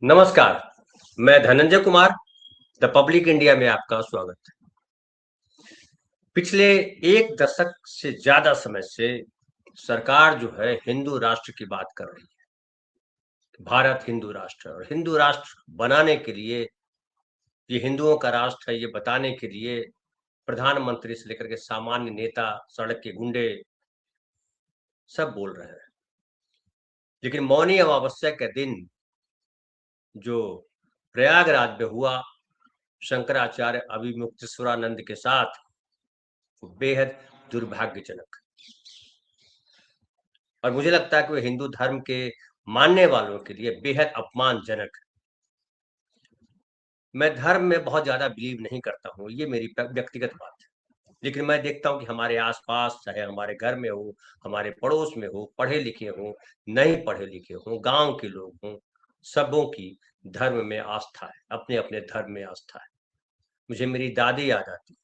नमस्कार। मैं Dhananjay Kumar, the public India में आपका स्वागत है। पिछले एक दशक से ज्यादा समय से सरकार जो है हिंदू राष्ट्र की बात कर रही है। भारत हिंदू राष्ट्र है और हिंदू राष्ट्र बनाने के लिए, ये हिंदुओं का राष्ट्र है ये बताने के लिए प्रधानमंत्री से लेकर के सामान्य नेता, सड़क के गुंडे सब बोल रहे हैं। लेकिन मौनी अमावस्या के दिन जो प्रयागराज में हुआ शंकराचार्य अभिमुक्तेश्वरानंद के साथ, वो बेहद दुर्भाग्यजनक। और मुझे लगता है कि वो हिंदू धर्म के मानने वालों के लिए बेहद अपमानजनक है। मैं धर्म में बहुत ज्यादा बिलीव नहीं करता हूँ, ये मेरी व्यक्तिगत बात है। लेकिन मैं देखता हूँ कि हमारे आसपास, चाहे हमारे घर में हो, हमारे पड़ोस में हो, पढ़े लिखे हो, नहीं पढ़े लिखे हो, गांव के लोग हों, सबों की धर्म में आस्था है, अपने अपने धर्म में आस्था है। मुझे मेरी दादी याद आती।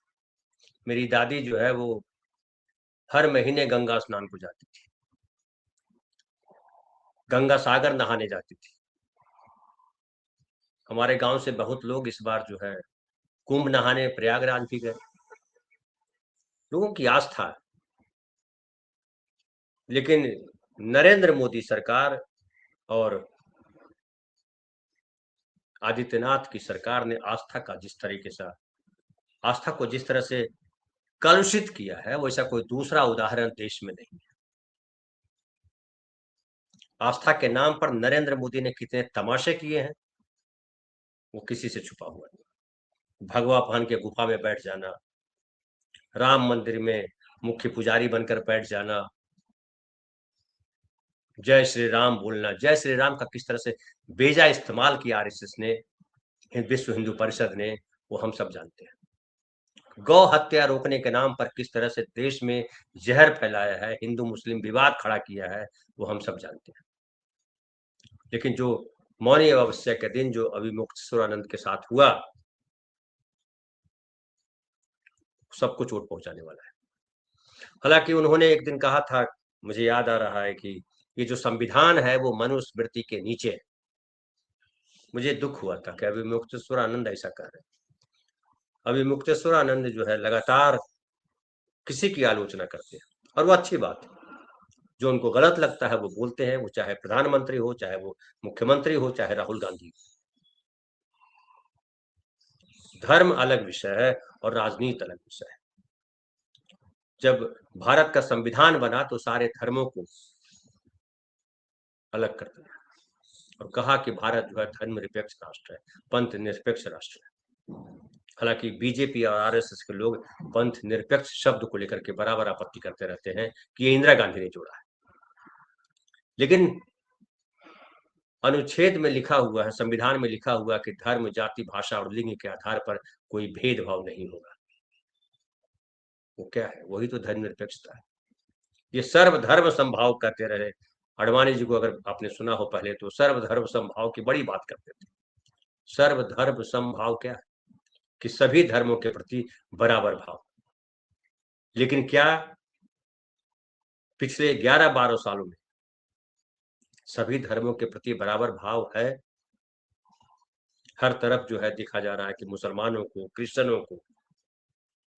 मेरी दादी जो है वो हर महीने गंगा स्नान को जाती थी, गंगा सागर नहाने जाती थी। हमारे गांव से बहुत लोग इस बार जो है कुंभ नहाने प्रयागराज भी गए। लोगों की आस्था है। लेकिन नरेंद्र मोदी सरकार और आदित्यनाथ की सरकार ने आस्था का जिस तरीके से, आस्था को जिस तरह से कलुषित किया है, वैसा कोई दूसरा उदाहरण देश में नहीं है। आस्था के नाम पर नरेंद्र मोदी ने कितने तमाशे किए हैं, वो किसी से छुपा हुआ नहीं। भगवा पहन के गुफा में बैठ जाना, राम मंदिर में मुख्य पुजारी बनकर बैठ जाना, जय श्री राम बोलना, जय श्री राम का किस तरह से बेजा इस्तेमाल किया आरएसएस ने, विश्व हिंदू परिषद ने, वो हम सब जानते हैं। गौ हत्या रोकने के नाम पर किस तरह से देश में जहर फैलाया है, हिंदू मुस्लिम विवाद खड़ा किया है, वो हम सब जानते हैं। लेकिन जो मौनी अमावस्या के दिन जो अभिमुक्तेश्वरानंद के साथ हुआ, सबको चोट पहुंचाने वाला है। हालांकि उन्होंने एक दिन कहा था, मुझे याद आ रहा है कि ये जो संविधान है वो मनुस्मृति के नीचे है। मुझे दुख हुआ था कि अभिमुक्तेश्वरानंद ऐसा कर रहे हैं। अभिमुक्तेश्वरानंद जो है लगातार किसी की आलोचना करते हैं, और वो अच्छी बात है। जो उनको गलत लगता है वो बोलते हैं, वो चाहे प्रधानमंत्री हो, चाहे वो मुख्यमंत्री हो, चाहे राहुल गांधी। धर्म अलग विषय है और राजनीति अलग विषय है। जब भारत का संविधान बना तो सारे धर्मों को अलग कर दिया और कहा कि भारत जो है धर्मनिरपेक्ष राष्ट्र है, पंथ निरपेक्ष राष्ट्र है। हालांकि बीजेपी और आरएसएस के लोग पंथ निरपेक्ष शब्द को लेकर के बराबर आपत्ति करते रहते हैं कि ये इंदिरा गांधी ने जोड़ा है। लेकिन अनुच्छेद में लिखा हुआ है, संविधान में लिखा हुआ है कि धर्म, जाति, भाषा और लिंग के आधार पर कोई भेदभाव नहीं होगा। वो क्या है? वही तो धर्मनिरपेक्षता है। ये सर्वधर्म समभाव कहते रहे। अडवाणी जी को अगर आपने सुना हो पहले, तो सर्वधर्म समभाव की बड़ी बात करते थे। सर्वधर्म समभाव क्या है? कि सभी धर्मों के प्रति बराबर भाव। लेकिन क्या पिछले 11-12 सालों में सभी धर्मों के प्रति बराबर भाव है? हर तरफ जो है देखा जा रहा है कि मुसलमानों को, क्रिश्चियनों को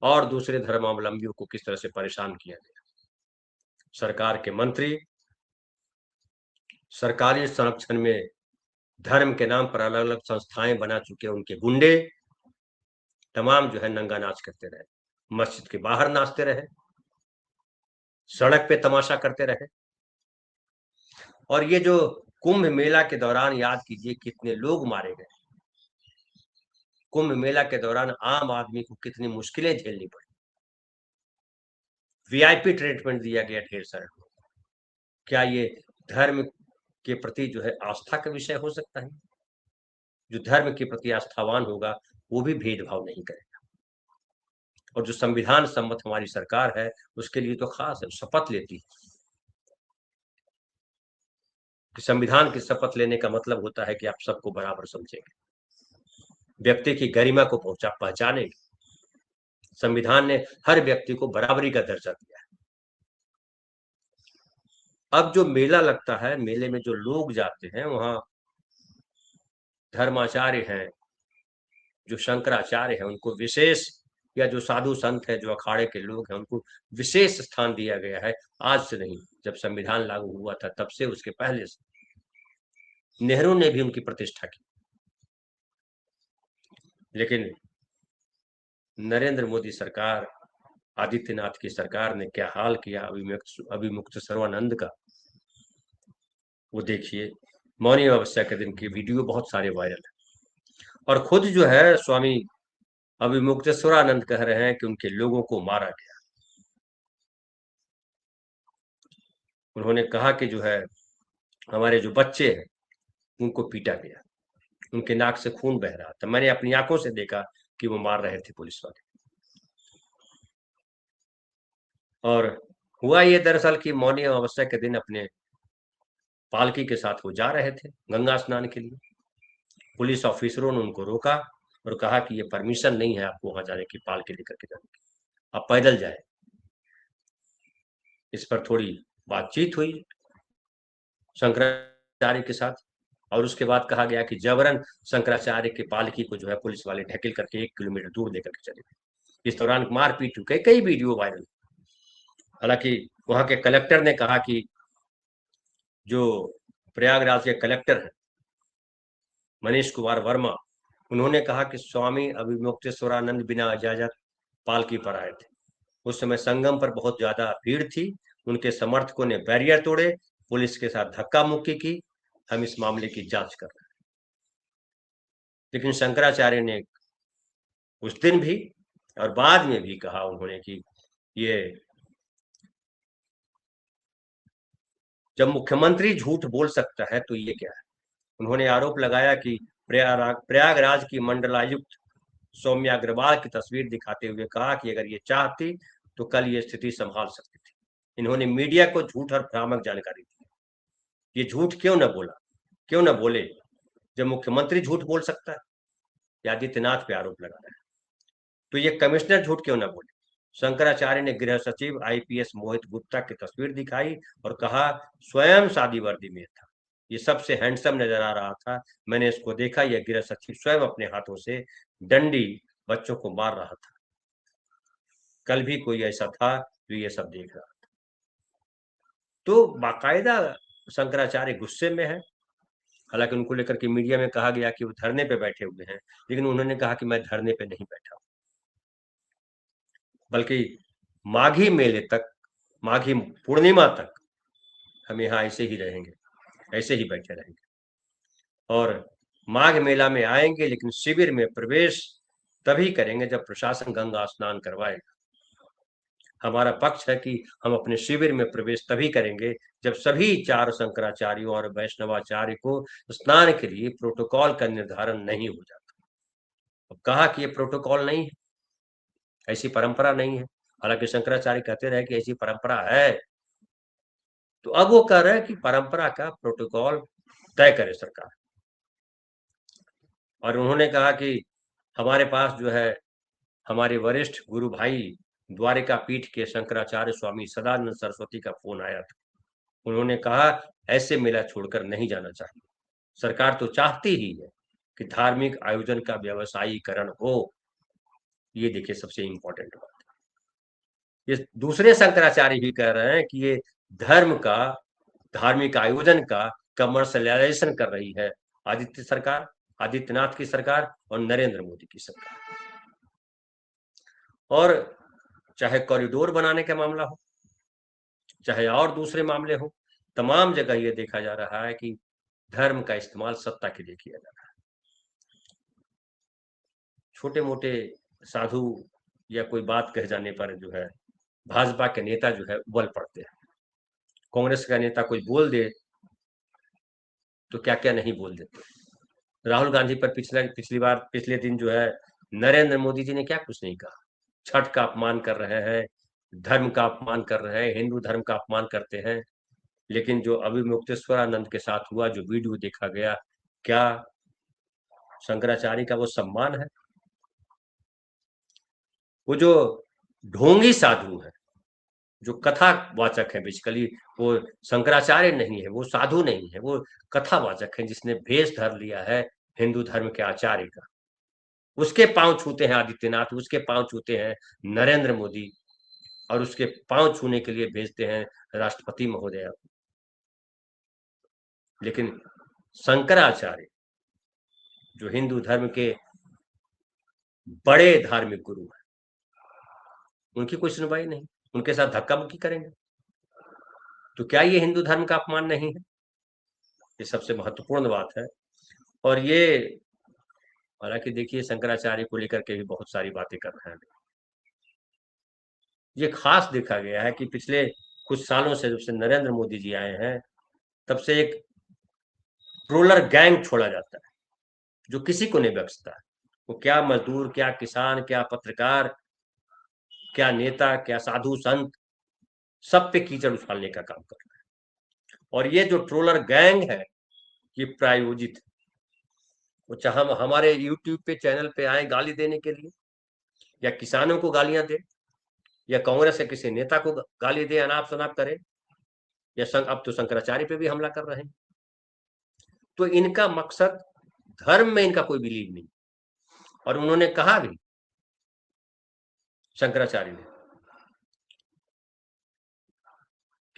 और दूसरे धर्मावलंबियों को किस तरह से परेशान किया गया। सरकार के मंत्री सरकारी संरक्षण में धर्म के नाम पर अलग अलग संस्थाएं बना चुके, उनके गुंडे तमाम जो है नंगा नाच करते रहे, मस्जिद के बाहर नाचते रहे, सड़क पे तमाशा करते रहे। और ये जो कुंभ मेला के दौरान याद कीजिए कितने लोग मारे गए। कुंभ मेला के दौरान आम आदमी को कितनी मुश्किलें झेलनी पड़ी। वीआईपी ट्रीटमेंट दिया गया ढेर सारे लोगों को। क्या ये धर्म के प्रति जो है आस्था का विषय हो सकता है? जो धर्म के प्रति आस्थावान होगा वो भी भेदभाव नहीं करेगा। और जो संविधान सम्मत हमारी सरकार है, उसके लिए तो खास है, शपथ लेती है कि संविधान की शपथ लेने का मतलब होता है कि आप सबको बराबर समझेंगे, व्यक्ति की गरिमा को पहचानेंगे। संविधान ने हर व्यक्ति को बराबरी का दर्जा दिया है। अब जो मेला लगता है, मेले में जो लोग जाते हैं, वहां धर्माचार्य हैं, जो शंकराचार्य हैं, उनको विशेष, या जो साधु संत है, जो अखाड़े के लोग हैं, उनको विशेष स्थान दिया गया है। आज से नहीं, जब संविधान लागू हुआ था तब से, उसके पहले से नेहरू ने भी उनकी प्रतिष्ठा की। लेकिन नरेंद्र मोदी सरकार, आदित्यनाथ की सरकार ने क्या हाल किया अभिमुक्त सर्वानंद का, वो देखिए। मौनी अमावस्या के दिन की वीडियो बहुत सारे वायरल है, और खुद जो है स्वामी अभिमुक्तेश्वरानंद कह रहे हैं कि उनके लोगों को मारा गया। उन्होंने कहा कि जो है हमारे जो बच्चे हैं उनको पीटा गया, उनके नाक से खून बह रहा था, मैंने अपनी आंखों से देखा कि वो मार रहे थे पुलिस वाले। और हुआ ये दरअसल कि मौनी अमावस्या के दिन अपने पालकी के साथ वो जा रहे थे गंगा स्नान के लिए। पुलिस ऑफिसरों ने उनको रोका और कहा कि ये परमिशन नहीं है आपको वहां जाने की, पालकी लेकर के जाने की, आप पैदल जाए। इस पर थोड़ी बातचीत हुई शंकराचार्य के साथ, और उसके बाद कहा गया कि जबरन शंकराचार्य की पालकी को जो है पुलिस वाले ढकेल करके 1 किलोमीटर दूर लेकर के चले गए। इस दौरान मारपीट हुई, कई वीडियो वायरल। हालांकि वहां के कलेक्टर ने कहा कि जो प्रयागराज के कलेक्टर हैं मनीष कुमार वर्मा, उन्होंने कहा कि स्वामी अभिमुक्तेश्वरानंद बिना इजाजत पालकी पर आए थे। उस समय संगम पर बहुत ज्यादा भीड़ थी, उनके समर्थकों ने बैरियर तोड़े, पुलिस के साथ धक्का मुक्की की, हम इस मामले की जांच कर रहे हैं। लेकिन शंकराचार्य ने उस दिन भी और बाद में भी कहा उन्होंने कि ये जब मुख्यमंत्री झूठ बोल सकता है तो ये क्या है। उन्होंने आरोप लगाया कि प्रयागराज की मंडलायुक्त सौम्या अग्रवाल की तस्वीर दिखाते हुए कहा कि अगर ये चाहती तो कल ये स्थिति संभाल सकती थी। इन्होंने मीडिया को झूठ और भ्रामक जानकारी दी। ये झूठ क्यों न बोला, क्यों न बोले, जब मुख्यमंत्री झूठ बोल सकता है। या आदित्यनाथ पे आरोप लगा रहा है, तो ये कमिश्नर झूठ क्यों न बोले। शंकराचार्य ने गृह सचिव आईपीएस मोहित गुप्ता की तस्वीर दिखाई और कहा स्वयं शादी वर्दी में था, ये सबसे हैंडसम नजर आ रहा था, मैंने इसको देखा, यह गृह सचिव स्वयं अपने हाथों से डंडी बच्चों को मार रहा था, कल भी कोई ऐसा था जो ये सब देख रहा था। तो बाकायदा शंकराचार्य गुस्से में है। हालांकि उनको लेकर के मीडिया में कहा गया कि वो धरने पे बैठे हुए हैं, लेकिन उन्होंने कहा कि मैं धरने पे नहीं बैठा, बल्कि माघी मेले तक, माघी पूर्णिमा तक हम यहाँ ऐसे ही रहेंगे, ऐसे ही बैठे रहेंगे। और माघ मेला में आएंगे, लेकिन शिविर में प्रवेश तभी करेंगे जब प्रशासन गंगा स्नान करवाएगा। हमारा पक्ष है कि हम अपने शिविर में प्रवेश तभी करेंगे जब सभी 4 शंकराचार्यों और वैष्णवाचार्य को स्नान के लिए प्रोटोकॉल का निर्धारण नहीं हो जाता। अब कहा कि ये प्रोटोकॉल नहीं है, ऐसी परंपरा नहीं है। हालांकि शंकराचार्य कहते रहे कि ऐसी परंपरा है, तो अब वो कह रहे हैं कि परंपरा का प्रोटोकॉल तय करे सरकार। और उन्होंने कहा कि हमारे पास जो है हमारे वरिष्ठ गुरु भाई द्वारिका पीठ के शंकराचार्य स्वामी सदानंद सरस्वती का फोन आया था। उन्होंने कहा ऐसे मेला छोड़कर नहीं जाना चाहिए, सरकार तो चाहती ही है कि धार्मिक आयोजन का व्यवसायीकरण हो। ये देखिए सबसे इंपॉर्टेंट बात। ये दूसरे शंकराचार्य भी कह रहे हैं कि ये धर्म का, धार्मिक आयोजन का कमर्शलाइजेशन कर रही है आदित्यनाथ की सरकार और नरेंद्र मोदी की सरकार। और चाहे कॉरिडोर बनाने का मामला हो, चाहे और दूसरे मामले हो, तमाम जगह ये देखा जा रहा है कि धर्म का इस्तेमाल सत्ता के लिए किया जा रहा है। छोटे मोटे साधु या कोई बात कह जाने पर जो है भाजपा के नेता जो है उबल पड़ते हैं। कांग्रेस का नेता कोई बोल दे तो क्या क्या नहीं बोल देते। राहुल गांधी पर पिछले दिन जो है नरेंद्र मोदी जी ने क्या कुछ नहीं कहा। छठ का अपमान कर रहे हैं, धर्म का अपमान कर रहे हैं, हिंदू धर्म का अपमान करते हैं। लेकिन जो अभिमुक्तेश्वरानंद के साथ हुआ, जो वीडियो देखा गया, क्या शंकराचार्य का वो सम्मान है? वो जो ढोंगी साधु है, जो कथावाचक है, बेसिकली वो शंकराचार्य नहीं है, वो साधु नहीं है, वो कथावाचक है, जिसने भेष धर लिया है हिंदू धर्म के आचार्य का। उसके पांव छूते हैं आदित्यनाथ, उसके पांव छूते हैं नरेंद्र मोदी, और उसके पांव छूने के लिए भेजते हैं राष्ट्रपति महोदय। लेकिन शंकराचार्य जो हिंदू धर्म के बड़े धार्मिक गुरु हैं, उनकी कोई सुनवाई नहीं, उनके साथ धक्का मुक्की करेंगे। तो क्या ये हिंदू धर्म का अपमान नहीं है? ये सबसे महत्वपूर्ण बात है। और ये, हालांकि देखिए, शंकराचार्य को लेकर के भी बहुत सारी बातें कर रहे हैं। ये खास देखा गया है कि पिछले कुछ सालों से, जब से नरेंद्र मोदी जी आए हैं, तब से एक ट्रोलर गैंग छोड़ा जाता है जो किसी को नहीं बख्शता है। वो क्या मजदूर, क्या किसान, क्या पत्रकार, क्या नेता, क्या साधु संत, सब पे कीचड़ उछालने का काम कर रहा है। और ये जो ट्रोलर गैंग है, ये प्रायोजित है। वो चाहे हम हमारे यूट्यूब पे चैनल पे आए गाली देने के लिए, या किसानों को गालियां दे, या कांग्रेस के किसी नेता को गाली दे, अनाप शनाप करे, या अब तो शंकराचार्य पे भी हमला कर रहे हैं। तो इनका मकसद, धर्म में इनका कोई बिलीव नहीं। और उन्होंने कहा भी, शंकराचार्य ने,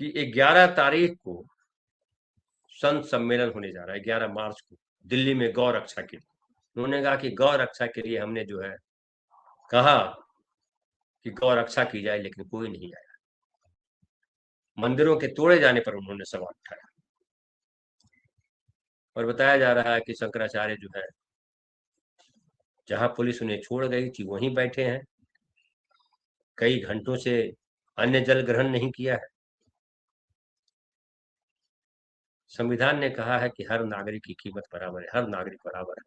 कि 11 तारीख को संत सम्मेलन होने जा रहा है, 11 मार्च को, दिल्ली में गौ रक्षा के लिए। उन्होंने कहा कि गौ रक्षा के लिए हमने जो है कहा कि गौ रक्षा की जाए, लेकिन कोई नहीं आया। मंदिरों के तोड़े जाने पर उन्होंने सवाल उठाया। और बताया जा रहा है कि शंकराचार्य जो है, जहां पुलिस उन्हें छोड़ गई थी वहीं बैठे हैं, कई घंटों से अन्य जल ग्रहण नहीं किया है। संविधान ने कहा है कि हर नागरिक की कीमत बराबर है, हर नागरिक बराबर है,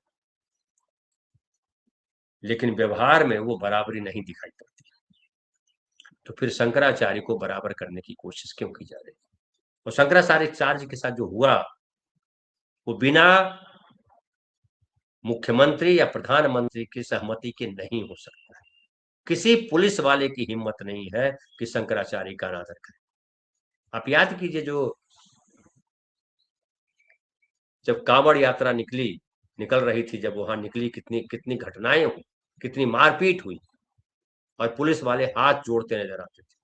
लेकिन व्यवहार में वो बराबरी नहीं दिखाई पड़ती। तो फिर शंकराचार्य को बराबर करने की कोशिश क्यों की जा रही है? और शंकराचार्य के साथ जो हुआ, वो बिना मुख्यमंत्री या प्रधानमंत्री की सहमति के नहीं हो सकता है। किसी पुलिस वाले की हिम्मत नहीं है कि शंकराचार्य का अनादर करे। आप याद कीजिए, जो जब कांवड़ यात्रा निकल रही थी, जब वहां निकली, कितनी कितनी घटनाएं हुई, कितनी मारपीट हुई, और पुलिस वाले हाथ जोड़ते नजर आते थे।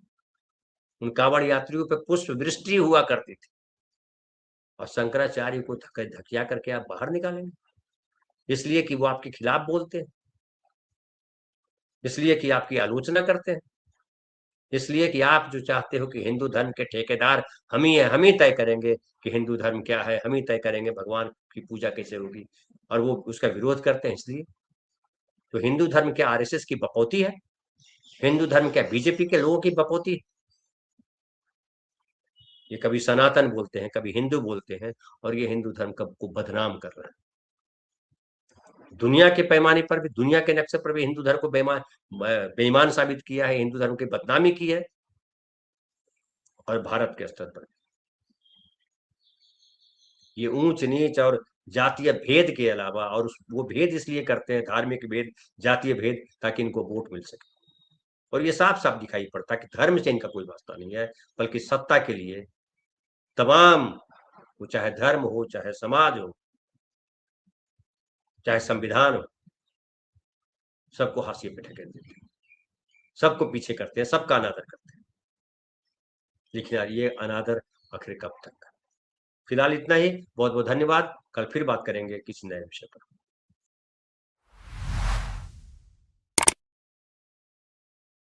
उन कांवड़ यात्रियों पर पुष्प वृष्टि हुआ करती थी, और शंकराचार्य को धकिया करके आप बाहर निकालेंगे, इसलिए कि वो आपके खिलाफ बोलते हैं, इसलिए कि आपकी आलोचना करते हैं, इसलिए कि आप जो चाहते हो कि हिंदू धर्म के ठेकेदार हम ही हैं, हम ही तय करेंगे कि हिंदू धर्म क्या है, हम ही तय करेंगे भगवान की पूजा कैसे होगी, और वो उसका विरोध करते हैं। इसलिए तो हिंदू धर्म क्या आरएसएस की बपौती है? हिंदू धर्म क्या बीजेपी के लोगों की बपौती है? ये कभी सनातन बोलते हैं, कभी हिंदू बोलते हैं, और ये हिंदू धर्म को बदनाम कर रहे हैं। दुनिया के पैमाने पर भी, दुनिया के नक्शे पर भी हिंदू धर्म को बेईमान साबित किया है, हिंदू धर्म की बदनामी की है, और भारत के स्तर पर ये ऊंच नीच और जातीय भेद के अलावा, और वो भेद इसलिए करते हैं, धार्मिक भेद, जातीय भेद, ताकि इनको वोट मिल सके। और ये साफ साफ दिखाई पड़ता है कि धर्म से इनका कोई वास्ता नहीं है, बल्कि सत्ता के लिए तमाम, वो चाहे धर्म हो, चाहे समाज हो, चाहे संविधान हो, सबको हाशिए पे ढकेल देते हैं, सबको पीछे करते हैं, सबका अनादर करते हैं। लेकिन यार, ये अनादर आखिर कब तक? फिलहाल इतना ही। बहुत बहुत धन्यवाद। कल फिर बात करेंगे किसी नए विषय पर।